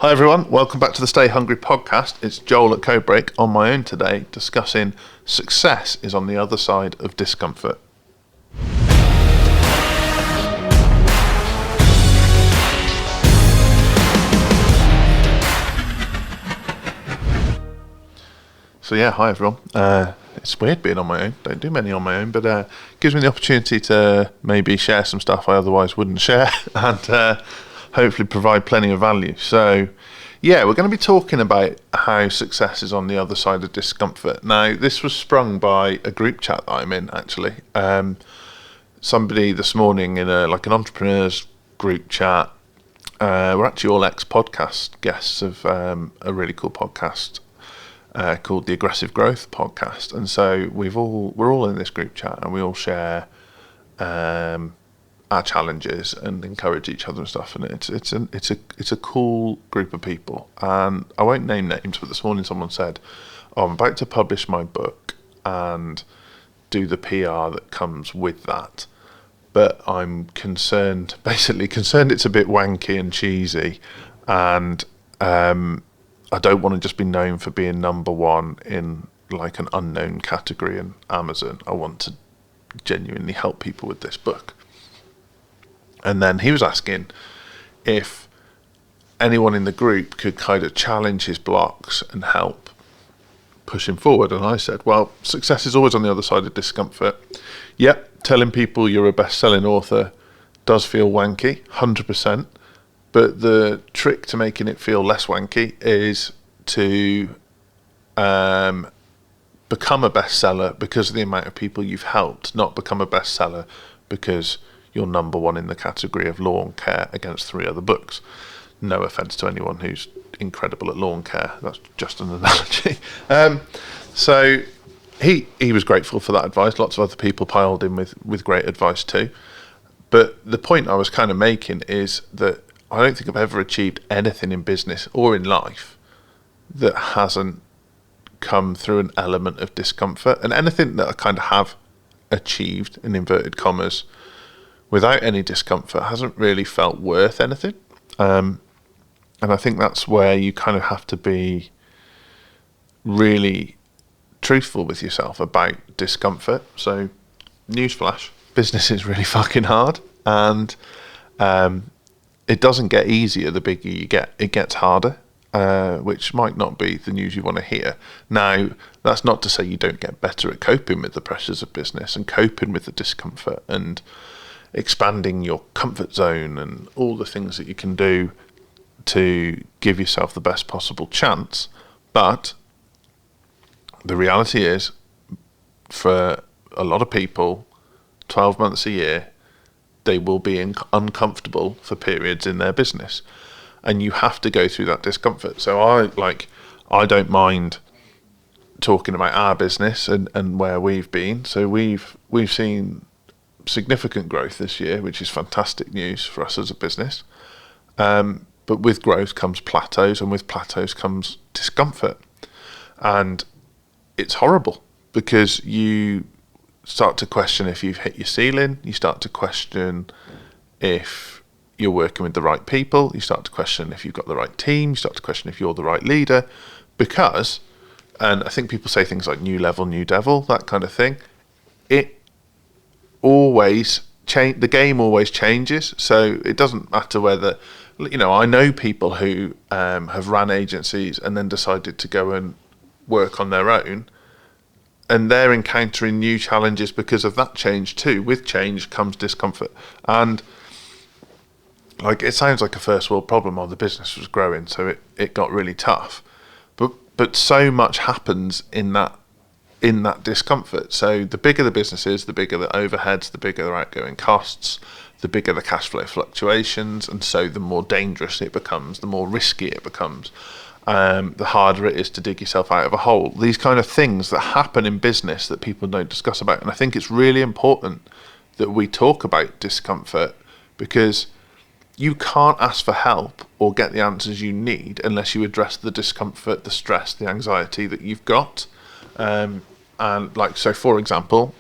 Hi everyone, welcome back to the Stay Hungry podcast. It's Joel at Codebreak on my own today, discussing success is on the other side of discomfort. So yeah, hi everyone. It's weird being on my own. Don't do many on my own, but gives me the opportunity to maybe share some stuff I otherwise wouldn't share, and hopefully provide plenty of value. So yeah, we're going to be talking about how success is on the other side of discomfort. Now, this was sprung by a group chat that I'm in, actually. Somebody this morning in an entrepreneurs group chat. We're actually all ex-podcast guests of a really cool podcast called the Aggressive Growth Podcast, and so we're all in this group chat, and we all share our challenges and encourage each other and stuff. And it's a cool group of people. And I won't name names, but this morning someone said, "Oh, I'm about to publish my book and do the PR that comes with that, but I'm concerned it's a bit wanky and cheesy, and I don't want to just be known for being number one in like an unknown category in Amazon. I want to genuinely help people with this book." And then he was asking if anyone in the group could kind of challenge his blocks and help push him forward. And I said, well, success is always on the other side of discomfort. Yep, telling people you're a best-selling author does feel wanky, 100%. But the trick to making it feel less wanky is to become a bestseller because of the amount of people you've helped, not become a bestseller because you're number one in the category of lawn care against 3 other books. No offence to anyone who's incredible at lawn care. That's just an analogy. So he was grateful for that advice. Lots of other people piled in with great advice too. But the point I was kind of making is that I don't think I've ever achieved anything in business or in life that hasn't come through an element of discomfort. And anything that I kind of have achieved, in inverted commas, without any discomfort hasn't really felt worth anything. And I think that's where you kind of have to be really truthful with yourself about discomfort. So, newsflash, business is really fucking hard, and it doesn't get easier the bigger you get. It gets harder, which might not be the news you want to hear. Now, that's not to say you don't get better at coping with the pressures of business and coping with the discomfort and expanding your comfort zone and all the things that you can do to give yourself the best possible chance. But the reality is, for a lot of people, 12 months a year, they will be uncomfortable for periods in their business, and you have to go through that discomfort. So I don't mind talking about our business and where we've been. So we've seen significant growth this year, which is fantastic news for us as a business. But with growth comes plateaus, and with plateaus comes discomfort. And it's horrible because you start to question if you've hit your ceiling. You start to question if you're working with the right people. You start to question if you've got the right team. You start to question if you're the right leader. Because, and I think people say things like new level, new devil, that kind of thing. The game always changes. So it doesn't matter whether, I know people who have ran agencies and then decided to go and work on their own, and they're encountering new challenges because of that change too. With change comes discomfort. And it sounds like a first world problem. The business was growing, so it got really tough. But so much happens in that discomfort. So the bigger the business is, the bigger the overheads, the bigger the outgoing costs, the bigger the cash flow fluctuations, and so the more dangerous it becomes, the more risky it becomes. The harder it is to dig yourself out of a hole. These kind of things that happen in business that people don't discuss about. And I think it's really important that we talk about discomfort, because you can't ask for help or get the answers you need unless you address the discomfort, the stress, the anxiety that you've got. So for example,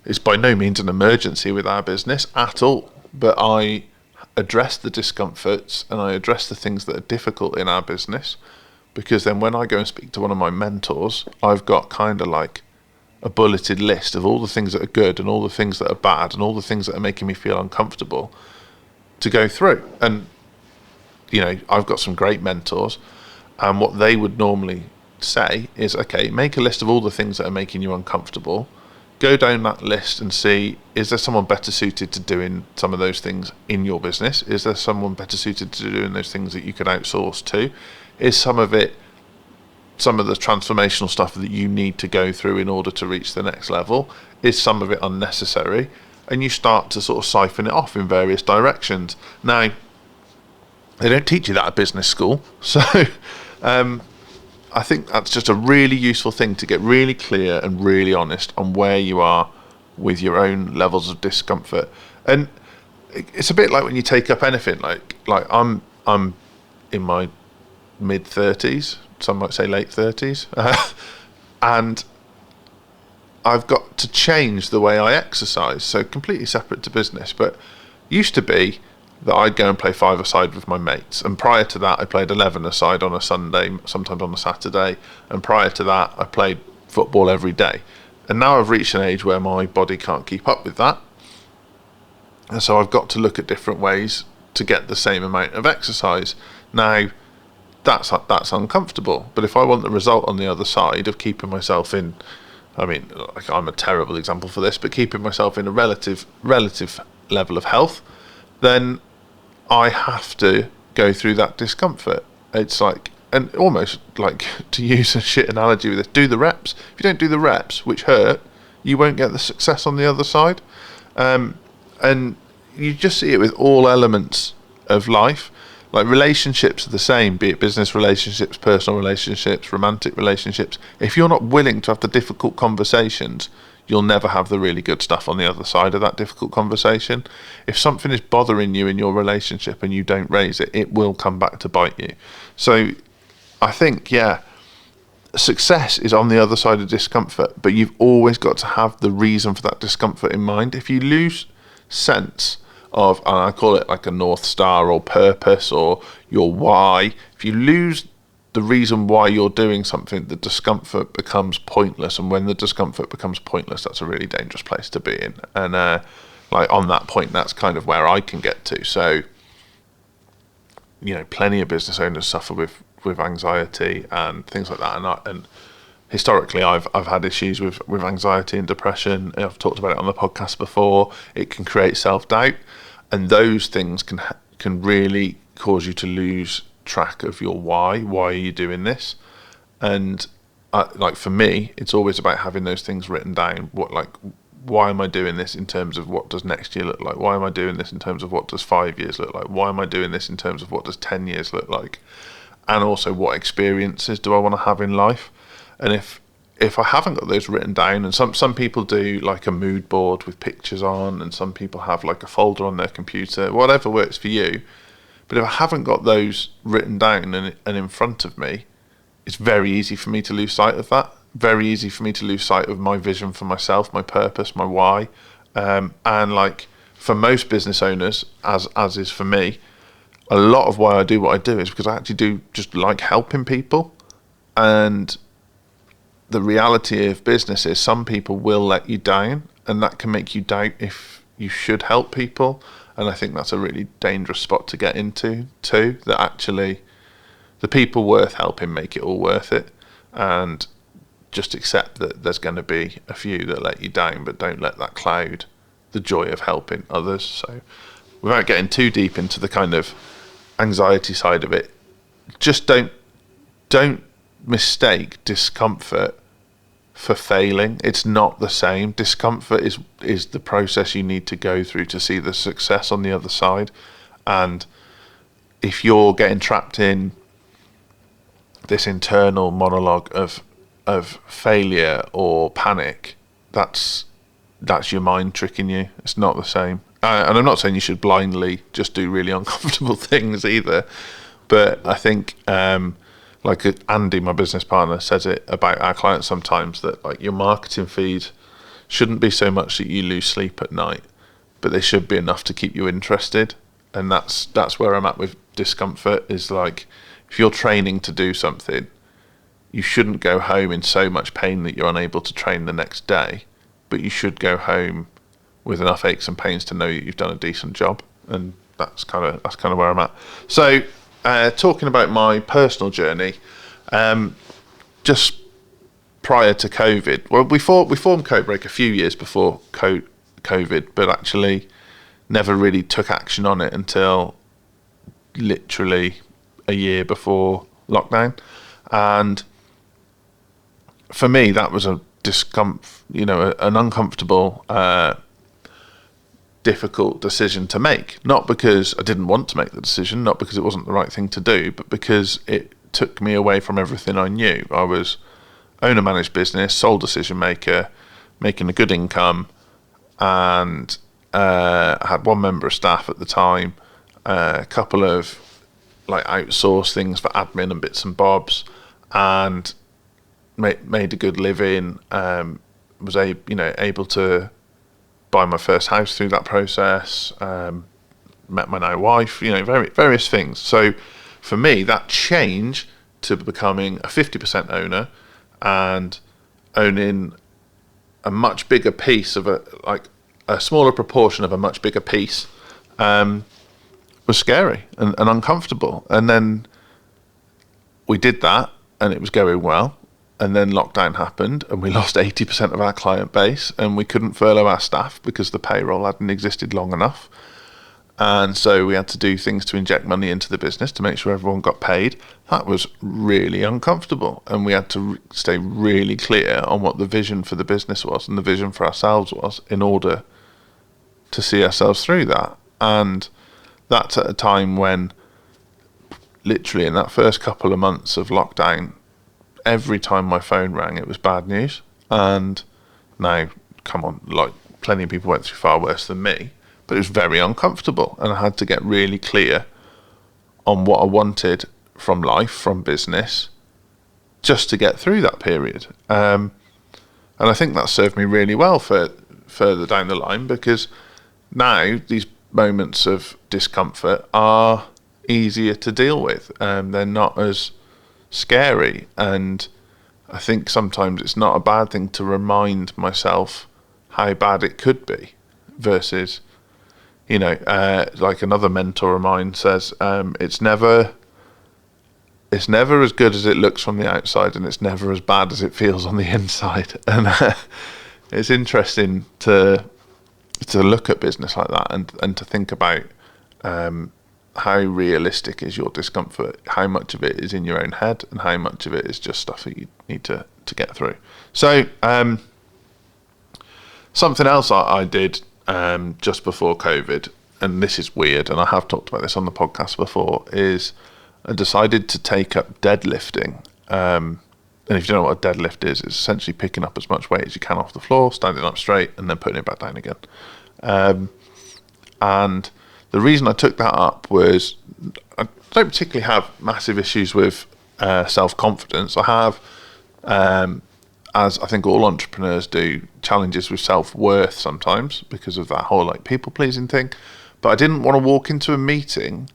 it's by no means an emergency with our business at all, but I address the discomforts and I address the things that are difficult in our business, because then when I go and speak to one of my mentors, I've got kind of like a bulleted list of all the things that are good and all the things that are bad and all the things that are making me feel uncomfortable to go through. And, you know, I've got some great mentors, and what they would normally say is, okay, make a list of all the things that are making you uncomfortable. Go down that list and see, is there someone better suited to doing some of those things in your business? Is there someone better suited to doing those things that you could outsource to? Is some of the transformational stuff that you need to go through in order to reach the next level? Is some of it unnecessary? And you start to sort of siphon it off in various directions. Now, they don't teach you that at business school. So I think that's just a really useful thing, to get really clear and really honest on where you are with your own levels of discomfort. And it's a bit like when you take up anything, like I'm in my mid-30s, some might say late 30s, and I've got to change the way I exercise, so completely separate to business. But used to be that I'd go and play 5-a-side with my mates, and prior to that I played 11-a-side on a Sunday, sometimes on a Saturday, and prior to that I played football every day. And now I've reached an age where my body can't keep up with that, and so I've got to look at different ways to get the same amount of exercise. Now that's uncomfortable, but if I want the result on the other side of keeping myself in, I mean, like, I'm a terrible example for this, but keeping myself in a relative level of health, then I have to go through that discomfort. It's like, and almost like, to use a shit analogy with this, do the reps. If you don't do the reps, which hurt, you won't get the success on the other side. And you just see it with all elements of life. Like, relationships are the same, be it business relationships, personal relationships, romantic relationships. If you're not willing to have the difficult conversations, you'll never have the really good stuff on the other side of that difficult conversation. If something is bothering you in your relationship and you don't raise it, it will come back to bite you. So I think, yeah, success is on the other side of discomfort, but you've always got to have the reason for that discomfort in mind. If you lose sense of, and I call it like a North Star or purpose or your why, if you lose the reason why you're doing something, the discomfort becomes pointless. And when the discomfort becomes pointless, that's a really dangerous place to be in. And like, on that point, that's kind of where I can get to. So, you know, plenty of business owners suffer with anxiety and things like that. And historically, I've had issues with anxiety and depression. I've talked about it on the podcast before. It can create self-doubt, and those things can really cause you to lose track of your why. Why are you doing this? And like, for me, it's always about having those things written down. Why am I doing this in terms of what does next year look like? Why am I doing this in terms of what does 5 years look like? Why am I doing this in terms of what does 10 years look like? And also, what experiences do I want to have in life? And if I haven't got those written down, and some people do like a mood board with pictures on, and some people have like a folder on their computer, whatever works for you. But if I haven't got those written down and in front of me, it's very easy for me to lose sight of that. Very easy for me to lose sight of my vision for myself, my purpose, my why. And like, for most business owners, as is for me, a lot of why I do what I do is because I actually do just like helping people. And the reality of business is some people will let you down, and that can make you doubt if you should help people. And I think that's a really dangerous spot to get into too, that actually the people worth helping make it all worth it, and just accept that there's going to be a few that let you down, but don't let that cloud the joy of helping others. So without getting too deep into the kind of anxiety side of it, just don't mistake discomfort for failing. It's not the same. Discomfort is the process you need to go through to see the success on the other side. And if you're getting trapped in this internal monologue of failure or panic, that's your mind tricking you. It's not the same. And I'm not saying you should blindly just do really uncomfortable things either, but I think like Andy, my business partner, says it about our clients sometimes, that like, your marketing feed shouldn't be so much that you lose sleep at night, but they should be enough to keep you interested. And that's where I'm at with Discomfort, is like, if you're training to do something, you shouldn't go home in so much pain that you're unable to train the next day, but you should go home with enough aches and pains to know that you've done a decent job. And that's kind of where I'm at. So talking about my personal journey, just prior to COVID, well, we formed Codebreak a few years before COVID, but actually never really took action on it until literally a year before lockdown. And for me, that was a an uncomfortable, difficult decision to make. Not because I didn't want to make the decision, not because it wasn't the right thing to do, but because it took me away from everything I knew. I was owner managed business, sole decision maker, making a good income, and I had one member of staff at the time, a couple of like outsourced things for admin and bits and bobs, and made a good living. Was able to buy my first house through that process. Met my now wife. Various things. So for me, that change to becoming a 50% owner and owning a much bigger piece of a smaller proportion of a much bigger piece, was scary and uncomfortable. And then we did that, and it was going well. And then lockdown happened, and we lost 80% of our client base, and we couldn't furlough our staff because the payroll hadn't existed long enough. And so we had to do things to inject money into the business to make sure everyone got paid. That was really uncomfortable, and we had to stay really clear on what the vision for the business was and the vision for ourselves was in order to see ourselves through that. And that's at a time when, literally in that first couple of months of lockdown, every time my phone rang, it was bad news. And now, come on, like, plenty of people went through far worse than me, but it was very uncomfortable, and I had to get really clear on what I wanted from life, from business, just to get through that period. And I think that served me really well for further down the line, because now these moments of discomfort are easier to deal with. They're not as scary, and I think sometimes it's not a bad thing to remind myself how bad it could be, versus, like another mentor of mine says, it's never as good as it looks from the outside, and it's never as bad as it feels on the inside. And it's interesting to look at business like that, and to think about how realistic is your discomfort, how much of it is in your own head, and how much of it is just stuff that you need to get through. So something else I did just before COVID, and this is weird, and I have talked about this on the podcast before, is I decided to take up deadlifting. And if you don't know what a deadlift is, it's essentially picking up as much weight as you can off the floor, standing up straight, and then putting it back down again. And the reason I took that up was I don't particularly have massive issues with self-confidence. I have, as I think all entrepreneurs do, challenges with self-worth sometimes because of that whole like people-pleasing thing. But I didn't want to walk into a meeting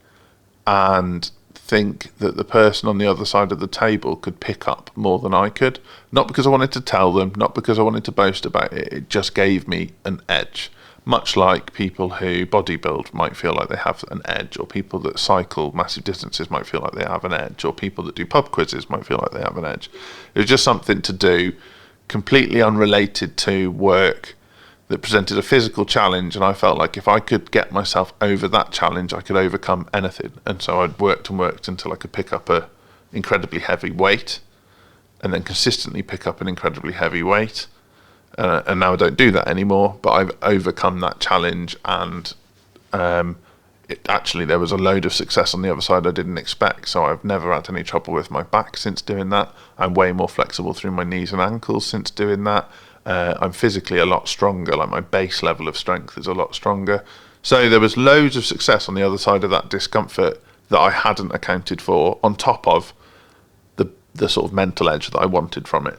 and think that the person on the other side of the table could pick up more than I could. Not because I wanted to tell them, not because I wanted to boast about it. It just gave me an edge. Much like people who bodybuild might feel like they have an edge, or people that cycle massive distances might feel like they have an edge, or people that do pub quizzes might feel like they have an edge. It was just something to do completely unrelated to work that presented a physical challenge, and I felt like if I could get myself over that challenge, I could overcome anything. And so I'd worked and worked until I could pick up a incredibly heavy weight, and then consistently pick up an incredibly heavy weight. And now I don't do that anymore, but I've overcome that challenge, and there was a load of success on the other side I didn't expect. So I've never had any trouble with my back since doing that. I'm way more flexible through my knees and ankles since doing that. I'm physically a lot stronger, like my base level of strength is a lot stronger. So there was loads of success on the other side of that discomfort that I hadn't accounted for, on top of the sort of mental edge that I wanted from it.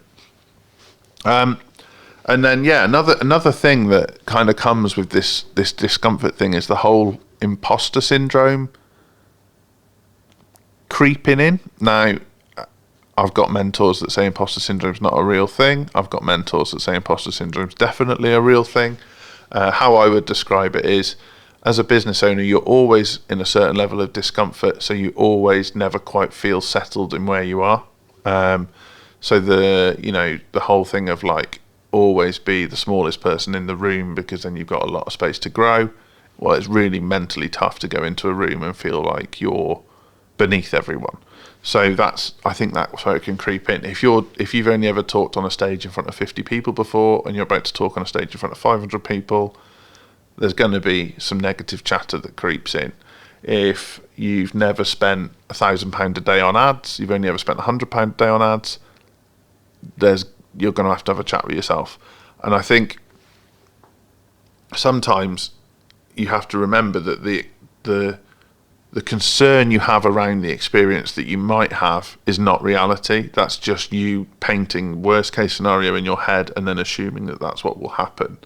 And then, another thing that kind of comes with this discomfort thing is the whole imposter syndrome creeping in. Now, I've got mentors that say imposter syndrome is not a real thing. I've got mentors that say imposter syndrome is definitely a real thing. How I would describe it is, as a business owner, you're always in a certain level of discomfort, so you always never quite feel settled in where you are. So the whole thing of like always be the smallest person in the room because then you've got a lot of space to grow. Well, it's really mentally tough to go into a room and feel like you're beneath everyone. So I think that's where it can creep in. If you've only ever talked on a stage in front of 50 people before and you're about to talk on a stage in front of 500 people, there's going to be some negative chatter that creeps in. If you've never spent £1,000 a day on ads, you've only ever spent £100 a day on ads, you're going to have a chat with yourself. And I think sometimes you have to remember that the concern you have around the experience that you might have is not reality. That's just you painting worst case scenario in your head and then assuming that that's what will happen.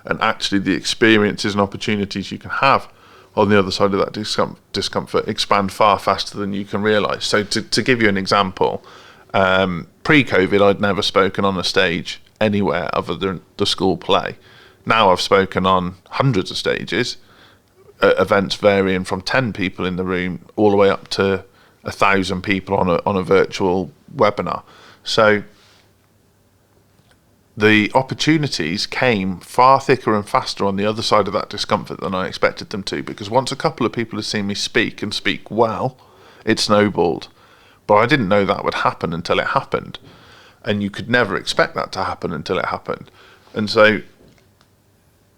And actually the experiences and opportunities you can have on the other side of that discomfort expand far faster than you can realise. So to give you an example, pre-COVID I'd never spoken on a stage anywhere other than the school play. Now I've spoken on hundreds of stages, events varying from 10 people in the room all the way up to 1,000 people on a virtual webinar. So the opportunities came far thicker and faster on the other side of that discomfort than I expected them to, because once a couple of people had seen me speak and speak well, it snowballed. But I didn't know that would happen until it happened. And you could never expect that to happen until it happened. And so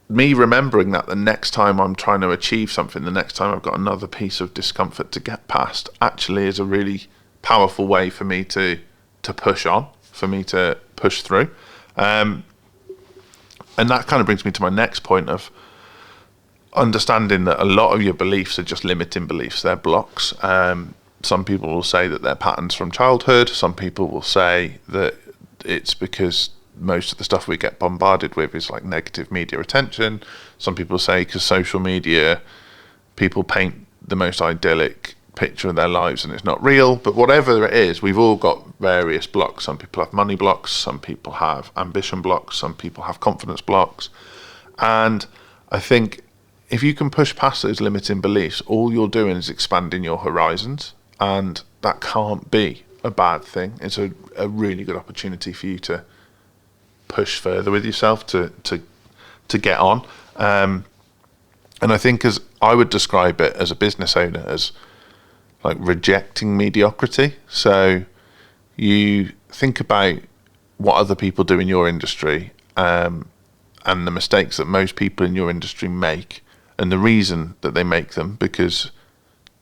me remembering that the next time I'm trying to achieve something, the next time I've got another piece of discomfort to get past, actually is a really powerful way for me to push on, for me to push through. And that kind of brings me to my next point of understanding that a lot of your beliefs are just limiting beliefs. They're blocks. Some people will say that they're patterns from childhood. Some people will say that it's because most of the stuff we get bombarded with is like negative media attention. Some people say because social media, people paint the most idyllic picture of their lives and it's not real. But whatever it is, we've all got various blocks. Some people have money blocks, some people have ambition blocks, some people have confidence blocks. And I think if you can push past those limiting beliefs, all you're doing is expanding your horizons, and that can't be a bad thing. It's a really good opportunity for you to push further with yourself, to get on. And I think, as I would describe it as a business owner, as like rejecting mediocrity. So you think about what other people do in your industry, and the mistakes that most people in your industry make, and the reason that they make them, because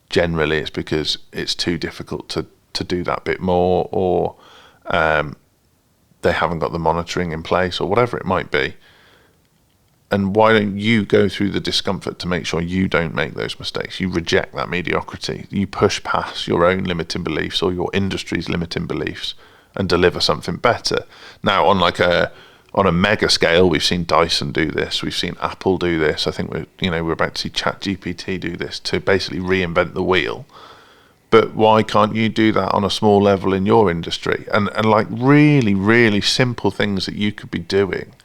generally it's because it's too difficult to do that bit more, or they haven't got the monitoring in place, or whatever it might be. And why don't you go through the discomfort to make sure you don't make those mistakes? You reject that mediocrity. You push past your own limiting beliefs or your industry's limiting beliefs and deliver something better. Now, on a mega scale, we've seen Dyson do this. We've seen Apple do this. I think we're about to see ChatGPT do this to basically reinvent the wheel. But why can't you do that on a small level in your industry? And like really, really simple things that you could be doing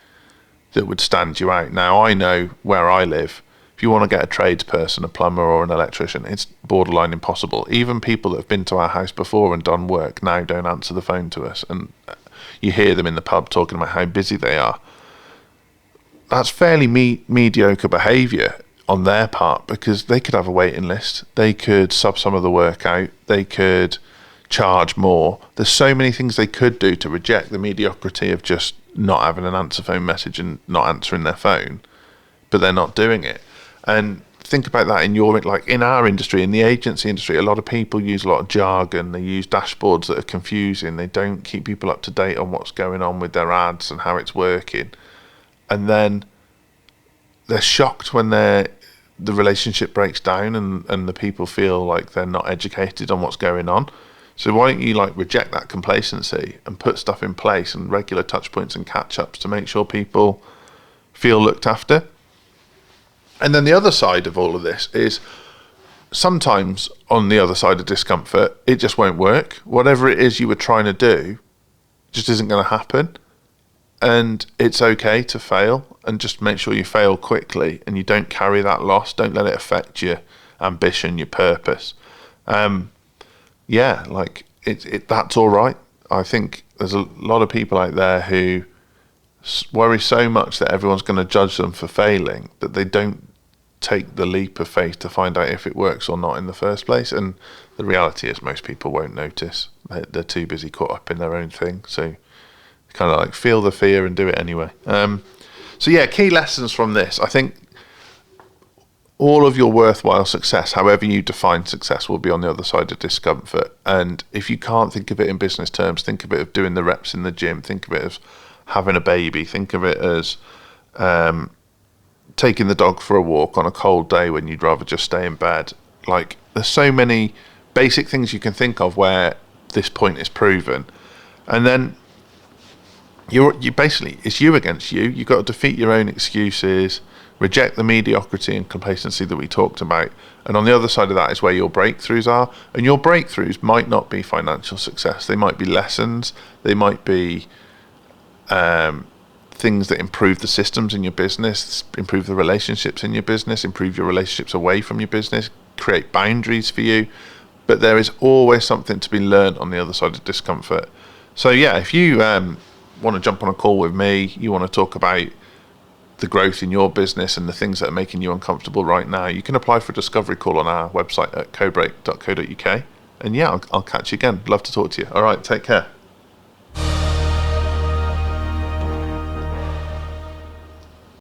that would stand you out. Now, I know where I live, if you want to get a tradesperson, a plumber or an electrician, it's borderline impossible. Even people that have been to our house before and done work now don't answer the phone to us. And you hear them in the pub talking about how busy they are. That's fairly mediocre behaviour on their part, because they could have a waiting list. They could sub some of the work out. They could charge more. There's so many things they could do to reject the mediocrity of just not having an answer phone message and not answering their phone, but they're not doing it. And think about that in our industry, in the agency industry, a lot of people use a lot of jargon. They use dashboards that are confusing. They don't keep people up to date on what's going on with their ads and how it's working. And then they're shocked when the relationship breaks down and the people feel like they're not educated on what's going on. So why don't you reject that complacency and put stuff in place and regular touch points and catch ups to make sure people feel looked after? And then the other side of all of this is sometimes on the other side of discomfort, it just won't work. Whatever it is you were trying to do just isn't going to happen. And it's okay to fail, and just make sure you fail quickly and you don't carry that loss. Don't let it affect your ambition, your purpose. That's all right. I think there's a lot of people out there who worry so much that everyone's going to judge them for failing that they don't take the leap of faith to find out if it works or not in the first place. And the reality is most people won't notice. They're too busy caught up in their own thing. So kind of like feel the fear and do it anyway. Key lessons from this. I think all of your worthwhile success, however you define success, will be on the other side of discomfort. And if you can't think of it in business terms, think of it of doing the reps in the gym. Think of it as having a baby. Think of it as taking the dog for a walk on a cold day when you'd rather just stay in bed. Like, there's so many basic things you can think of where this point is proven. And then you basically, it's you against you. You've got to defeat your own excuses, reject the mediocrity and complacency that we talked about. And on the other side of that is where your breakthroughs are. And your breakthroughs might not be financial success. They might be lessons. They might be things that improve the systems in your business, improve the relationships in your business, improve your relationships away from your business, create boundaries for you. But there is always something to be learned on the other side of discomfort. So yeah, if you want to jump on a call with me, you want to talk about the growth in your business and the things that are making you uncomfortable right now, you can apply for a discovery call on our website at codebreak.co.uk. And yeah, I'll catch you again. Love to talk to you. All right, take care.